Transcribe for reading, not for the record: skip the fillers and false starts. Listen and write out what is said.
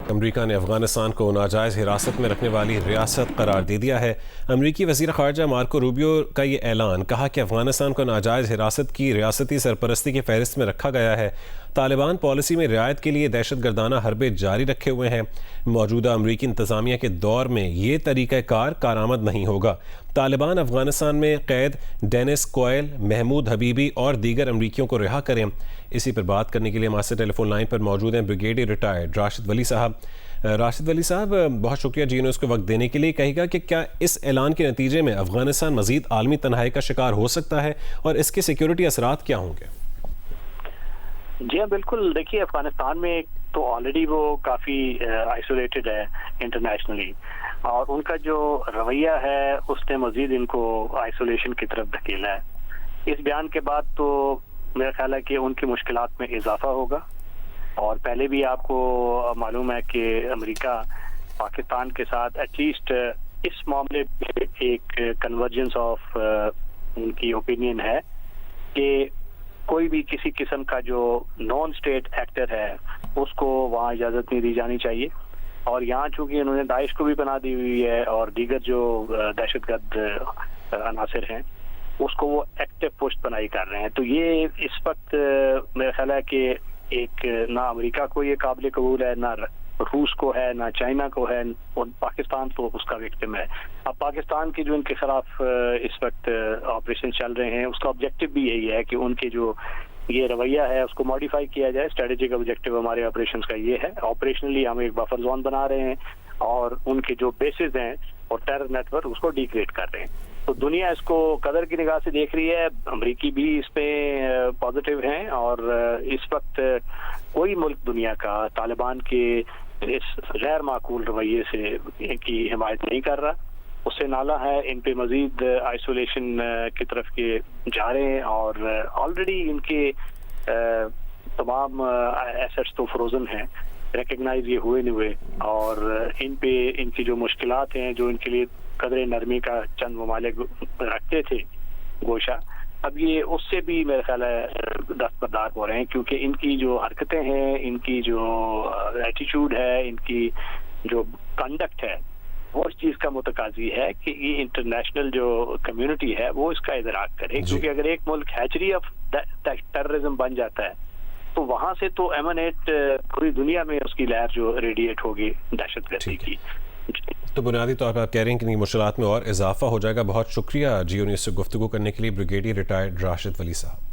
अमरीका ने अफगानिस्तान को नाजायज़ हिरासत में रखने वाली रियासत करार दे दिया है। अमरीकी वज़ीर ख़ारजा मार्को रूबियो का ये ऐलान, कहा कि अफगानिस्तान को नाजायज़ हिरासत की रियासती सरपरस्ती की फहरिस्त में रखा गया है। तालिबान पॉलिसी में रियायत के लिए दहशतगर्दाना हरबे जारी रखे हुए हैं। मौजूदा अमरीकी इंतज़ामिया के दौर में ये तरीक़ाकार कारआमद नहीं होगा। तालिबान अफगानिस्तान में कैद डेनिस कोयल, महमूद हबीबी और दीगर अमरीकियों को रिहा करें। इसी पर बात करने के लिए हमारे टेलीफोन लाइन पर मौजूद हैं ब्रिगेडियर रिटायर्ड राशिद वली साहब। राशिद वली साहब, बहुत शुक्रिया जी न्यूज़ को वक्त देने के लिए। कहेगा कि क्या इस ऐलान के नतीजे में अफगानिस्तान मज़ीद आलमी तन्हाई का शिकार हो सकता है और इसके सिक्योरिटी असरात क्या होंगे? जी हाँ, बिल्कुल। देखिए, अफगानिस्तान में तो ऑलरेडी वो काफ़ी आइसोलेटेड है इंटरनेशनली, और उनका जो रवैया है उसने मजीद इनको आइसोलेशन की तरफ धकेला है। इस बयान के बाद तो मेरा ख्याल है कि उनकी मुश्किलात में इजाफा होगा। और पहले भी आपको मालूम है कि अमेरिका पाकिस्तान के साथ एटलीस्ट इस मामले में एक कन्वर्जेंस ऑफ उनकी ओपिनियन है कि कोई भी किसी किस्म का जो नॉन स्टेट एक्टर है उसको वहाँ इजाज़त नहीं दी जानी चाहिए। और यहाँ चूंकि उन्होंने दाइश को भी बना दी हुई है और दीगर जो दहशतगर्द अनासर हैं उसको वो एक्टिव पोस्ट बनाई कर रहे हैं, तो ये इस वक्त मेरा ख्याल है कि एक ना अमेरिका को ये काबिल कबूल है, ना रूस को है, ना चाइना को है, और पाकिस्तान तो उसका विक्टिम है। अब पाकिस्तान के जो इनके खिलाफ इस वक्त ऑपरेशन चल रहे हैं उसका ऑब्जेक्टिव भी यही है कि उनके जो ये रवैया है उसको मॉडिफाई किया जाए। स्ट्रेटेजिक ऑब्जेक्टिव हमारे ऑपरेशंस का ये है। ऑपरेशनली हम एक बफर जोन बना रहे हैं और उनके जो बेसिस हैं और टेरर नेटवर्क उसको डिग्रेड कर रहे हैं। तो दुनिया इसको कदर की निगाह से देख रही है, अमरीकी भी इस पे पॉजिटिव हैं, और इस वक्त कोई मुल्क दुनिया का तालिबान के इस गैर माकूल रवैये से की हिमायत नहीं कर रहा। उससे नाला है इन पे मजीद आइसोलेशन की तरफ के जा रहे हैं, और ऑलरेडी इनके तमाम एसेट्स तो फ्रोजन हैं, रिकग्नाइज ये हुए नहीं हुए, और इन पे इनकी जो मुश्किलात हैं, जो इनके लिए कदर नरमी का चंद ममालिक रखते थे गोशा, अब ये उससे भी मेरा ख्याल है दस्तबरदार हो रहे हैं, क्योंकि इनकी जो हरकतें हैं, इनकी जो एटीट्यूड है, इनकी जो कंडक्ट है, वो इस चीज़ का मुतकाजी है कि ये इंटरनेशनल जो कम्युनिटी है वो इसका इदराक करे। क्योंकि अगर एक मुल्क हैचरी ऑफ टेररिज्म बन जाता है तो वहां से तो एमनेट पूरी दुनिया में उसकी लहर जो रेडिएट होगी दहशतगर्दी की। तो बुनियादी तौर पर आप कह रहे हैं कि मुश्किलात में और इजाफा हो जाएगा। बहुत शुक्रिया जियो न्यूज़ से गुफ्तगू करने के लिए ब्रिगेडियर रिटायर्ड राशिद वली साहब।